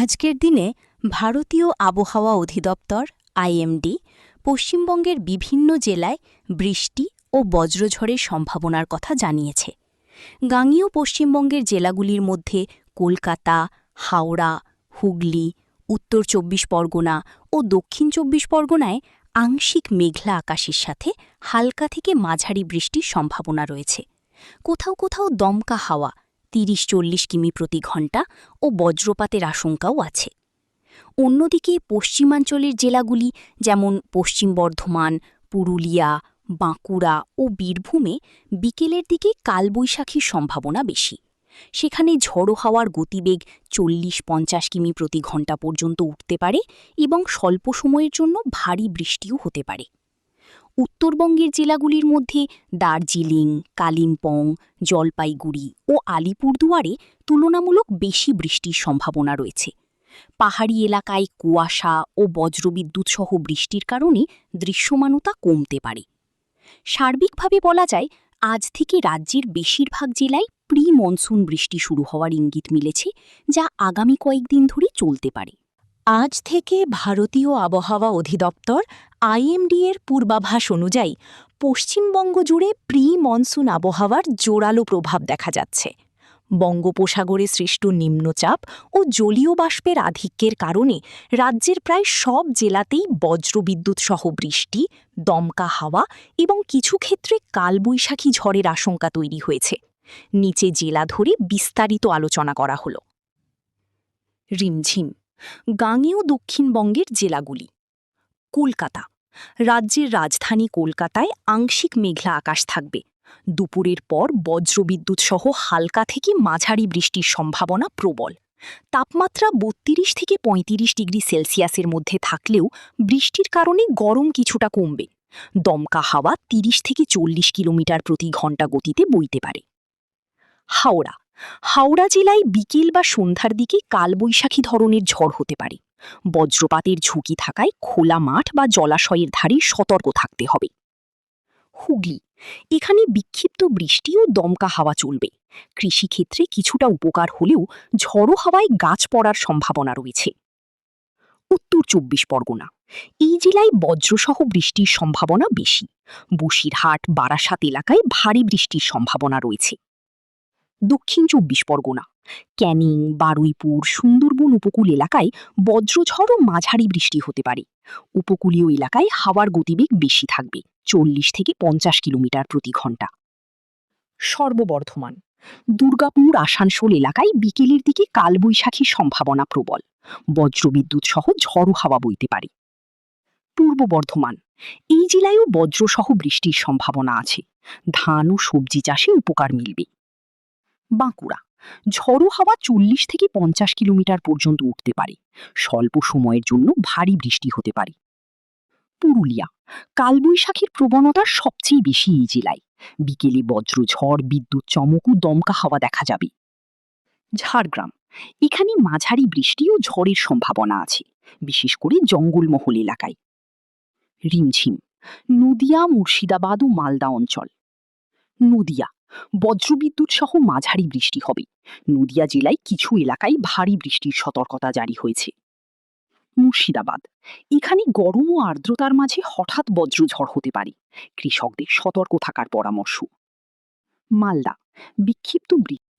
আজকের দিনে ভারতীয় আবহাওয়া অধিদপ্তর আইএমডি পশ্চিমবঙ্গের বিভিন্ন জেলায় বৃষ্টি ও বজ্রঝড়ের সম্ভাবনার কথা জানিয়েছে। গাঙ্গেয় পশ্চিমবঙ্গের জেলাগুলির মধ্যে কলকাতা, হাওড়া, হুগলি, উত্তর ২৪ পরগনা ও দক্ষিণ ২৪ পরগনায় আংশিক মেঘলা আকাশের সাথে হালকা থেকে মাঝারি বৃষ্টির সম্ভাবনা রয়েছে। কোথাও কোথাও দমকা হাওয়া ৩০-৪০ কিমি প্রতি ঘণ্টা ও বজ্রপাতের আশঙ্কাও আছে। অন্যদিকে পশ্চিমাঞ্চলের জেলাগুলি যেমন পশ্চিম বর্ধমান, পুরুলিয়া, বাঁকুড়া ও বীরভূমে বিকেলের দিকে কালবৈশাখীর সম্ভাবনা বেশি। সেখানে ঝড়ো হাওয়ার গতিবেগ ৪০-৫০ কিমি প্রতি ঘণ্টা পর্যন্ত উঠতে পারে এবং স্বল্প সময়ের জন্য ভারী বৃষ্টিও হতে পারে। উত্তরবঙ্গের জেলাগুলির মধ্যে দার্জিলিং, কালিম্পং, জলপাইগুড়ি ও আলিপুরদুয়ারে তুলনামূলক বেশি বৃষ্টির সম্ভাবনা রয়েছে। পাহাড়ি এলাকায় কুয়াশা ও বজ্রবিদ্যুৎ সহ বৃষ্টির কারণে দৃশ্যমানতা কমতে পারে। সার্বিকভাবে বলা যায়, আজ থেকে রাজ্যের বেশিরভাগ জেলায় প্রি মনসুন বৃষ্টি শুরু হওয়ার ইঙ্গিত মিলেছে, যা আগামী কয়েকদিন ধরে চলতে পারে। আজ থেকে ভারতীয় আবহাওয়া অধিদপ্তর আইএমডি এর পূর্বাভাস অনুযায়ী পশ্চিমবঙ্গ জুড়ে প্রি মনসুন আবহাওয়ার জোরালো প্রভাব দেখা যাচ্ছে। বঙ্গোপসাগরে সৃষ্ট নিম্নচাপ ও জলীয় বাষ্পের আধিক্যের কারণে রাজ্যের প্রায় সব জেলাতেই বজ্রবিদ্যুৎ সহ বৃষ্টি, দমকা হাওয়া এবং কিছু ক্ষেত্রে কালবৈশাখী ঝড়ের আশঙ্কা তৈরি হয়েছে। নিচে জেলা ধরে বিস্তারিত আলোচনা করা হল। রিমঝিম গাঙ্গেয় দক্ষিণবঙ্গের জেলাগুলি। কলকাতা, রাজ্যের রাজধানী কলকাতায় আংশিক মেঘলা আকাশ থাকবে। দুপুরের পর বজ্রবিদ্যুৎ সহ হালকা থেকে মাঝারি বৃষ্টির সম্ভাবনা প্রবল। তাপমাত্রা ৩২ থেকে ৩৫ ডিগ্রি সেলসিয়াসের মধ্যে থাকলেও বৃষ্টির কারণে গরম কিছুটা কমবে। দমকা হাওয়া ৩০ থেকে ৪০ কিলোমিটার প্রতি ঘণ্টা গতিতে বইতে পারে। হাওড়া, হাওড়া জেলায় বিকেল বা সন্ধ্যার দিকে কালবৈশাখী ধরনের ঝড় হতে পারে। বজ্রপাতের ঝুঁকি থাকায় খোলা মাঠ বা জলাশয়ের ধারে সতর্ক থাকতে হবে। হুগলি, এখানে বিক্ষিপ্ত বৃষ্টি ও দমকা হাওয়া চলবে। কৃষিক্ষেত্রে কিছুটা উপকার হলেও ঝড়ো হাওয়ায় গাছ পড়ার সম্ভাবনা রয়েছে। উত্তর ২৪ পরগনা, এই জেলায় বজ্রসহ বৃষ্টির সম্ভাবনা বেশি। বসিরহাট, বারাসাত এলাকায় ভারী বৃষ্টির সম্ভাবনা রয়েছে। দক্ষিণ ২৪ পরগনা, ক্যানিং, বারুইপুর, সুন্দরবন উপকূল এলাকায় বজ্রঝড় ও মাঝারি বৃষ্টি হতে পারে। উপকূলীয় এলাকায় হাওয়ার গতিবেগ বেশি থাকবে, ৪০ থেকে ৫০ কিলোমিটার প্রতি ঘণ্টা। সর্ববর্ধমান, দুর্গাপুর, আসানসোল এলাকায় বিকেলের দিকে কালবৈশাখীর সম্ভাবনা প্রবল। বজ্রবিদ্যুৎ সহ ঝড়ো হাওয়া বইতে পারে। পূর্ব বর্ধমান, এই জেলায়ও বজ্রসহ বৃষ্টির সম্ভাবনা আছে। ধান ও সবজি চাষে উপকার মিলবে। বাঁকুড়া, ঝড়ো হাওয়া ৪০ থেকে ৫০ কিলোমিটার পর্যন্ত উঠতে পারে। স্বল্প সময়ের জন্য ভারী বৃষ্টি হতে পারে। পুরুলিয়া, কালবৈশাখীর প্রবণতা সবচেয়ে বেশি এই জেলায়। বিকেলে বজ্রঝড়, বিদ্যুৎ চমক ও দমকা হাওয়া দেখা যাবে। ঝাড়গ্রাম, এখানে মাঝারি বৃষ্টি ও ঝড়ের সম্ভাবনা আছে, বিশেষ করে জঙ্গলমহল এলাকায়। রিমঝিম, নদিয়া, মুর্শিদাবাদ ও মালদা অঞ্চল। নদিয়া, বজ্রবিদ্যুৎ সহ মাঝারি বৃষ্টি হবে। নদিয়া জেলায় কিছু এলাকায় ভারী বৃষ্টির সতর্কতা জারি হয়েছে। মুর্শিদাবাদ, এখানে গরম ও আর্দ্রতার মাঝে হঠাৎ বজ্রঝড় হতে পারে। কৃষকদের সতর্ক থাকার পরামর্শ। মালদা, বিক্ষিপ্ত বৃষ্টি